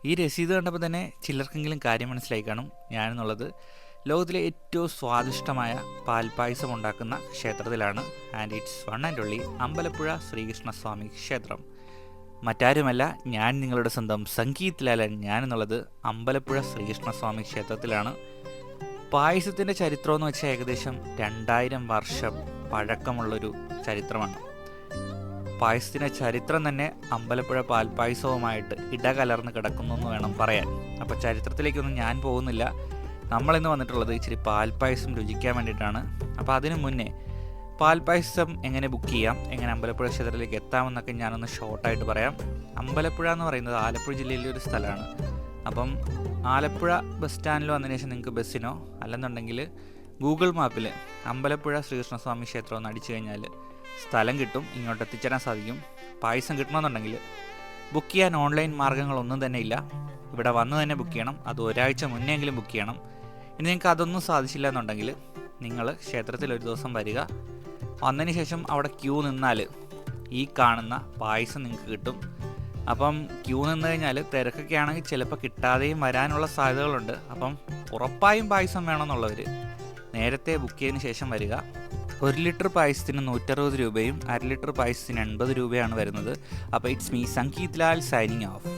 ഈ രസീത് കണ്ടപ്പോൾ തന്നെ ചിലർക്കെങ്കിലും കാര്യം മനസ്സിലായി കാണും. ഞാനെന്നുള്ളത് ലോകത്തിലെ ഏറ്റവും സ്വാദിഷ്ടമായ പാൽപ്പായസം ഉണ്ടാക്കുന്ന ക്ഷേത്രത്തിലാണ്. And it's one and only Ambalappuzha Sreekrishnaswamy ക്ഷേത്രം. മറ്റാരുമല്ല, ഞാൻ നിങ്ങളുടെ സ്വന്തം സംഗീത് ലാലൻ. ഞാനെന്നുള്ളത് അമ്പലപ്പുഴ ശ്രീകൃഷ്ണസ്വാമി ക്ഷേത്രത്തിലാണ്. പായസത്തിൻ്റെ ചരിത്രം എന്ന് വെച്ചാൽ ഏകദേശം 2000 വർഷം പഴക്കമുള്ളൊരു ചരിത്രമാണ്. പായസത്തിൻ്റെ ചരിത്രം തന്നെ അമ്പലപ്പുഴ പാൽപ്പായസവുമായിട്ട് ഇടകലർന്ന് കിടക്കുന്നു എന്ന് വേണം പറയാൻ. അപ്പോൾ ചരിത്രത്തിലേക്കൊന്നും ഞാൻ പോകുന്നില്ല. നമ്മളിന്ന് വന്നിട്ടുള്ളത് ഇച്ചിരി പാൽപ്പായസം രുചിക്കാൻ വേണ്ടിയിട്ടാണ്. അപ്പോൾ അതിനു മുന്നേ പാൽപ്പായസം എങ്ങനെ ബുക്ക് ചെയ്യാം, എങ്ങനെ അമ്പലപ്പുഴ ക്ഷേത്രത്തിലേക്ക് എത്താമെന്നൊക്കെ ഞാനൊന്ന് ഷോർട്ടായിട്ട് പറയാം. അമ്പലപ്പുഴ എന്ന് പറയുന്നത് ആലപ്പുഴ ജില്ലയിലെ ഒരു സ്ഥലമാണ്. അപ്പം ആലപ്പുഴ ബസ് സ്റ്റാൻഡിൽ വന്നതിന് ശേഷം നിങ്ങൾക്ക് ബസ്സിനോ അല്ലെന്നുണ്ടെങ്കിൽ ഗൂഗിൾ മാപ്പിൽ അമ്പലപ്പുഴ ശ്രീകൃഷ്ണസ്വാമി ക്ഷേത്രം ഒന്ന് അടിച്ചു കഴിഞ്ഞാൽ സ്ഥലം കിട്ടും, ഇങ്ങോട്ട് എത്തിച്ചേരാൻ സാധിക്കും. പായസം കിട്ടണമെന്നുണ്ടെങ്കിൽ ബുക്ക് ചെയ്യാൻ ഓൺലൈൻ മാർഗ്ഗങ്ങളൊന്നും തന്നെ ഇല്ല. ഇവിടെ വന്ന് തന്നെ ബുക്ക് ചെയ്യണം. അത് ഒരാഴ്ച മുന്നെങ്കിലും ബുക്ക് ചെയ്യണം. ഇനി നിങ്ങൾക്ക് അതൊന്നും സാധിച്ചില്ല എന്നുണ്ടെങ്കിൽ നിങ്ങൾ ക്ഷേത്രത്തിൽ ഒരു ദിവസം വരിക. വന്നതിന് ശേഷം അവിടെ ക്യൂ നിന്നാൽ ഈ കാണുന്ന പായസം നിങ്ങൾക്ക് കിട്ടും. അപ്പം ക്യൂ നിന്ന് കഴിഞ്ഞാൽ തിരക്കൊക്കെ ആണെങ്കിൽ ചിലപ്പോൾ കിട്ടാതെയും വരാനുള്ള സാധ്യതകളുണ്ട്. അപ്പം ഉറപ്പായും പായസം വേണമെന്നുള്ളവർ നേരത്തെ ബുക്ക് ചെയ്തതിന് ശേഷം വരിക. 1 ലിറ്റർ പായസത്തിന് 160 രൂപയും 1/2 ലിറ്റർ പായസത്തിന് 80 രൂപയാണ് വരുന്നത്. അപ്പോൾ it's me Sangeeth Lal signing of.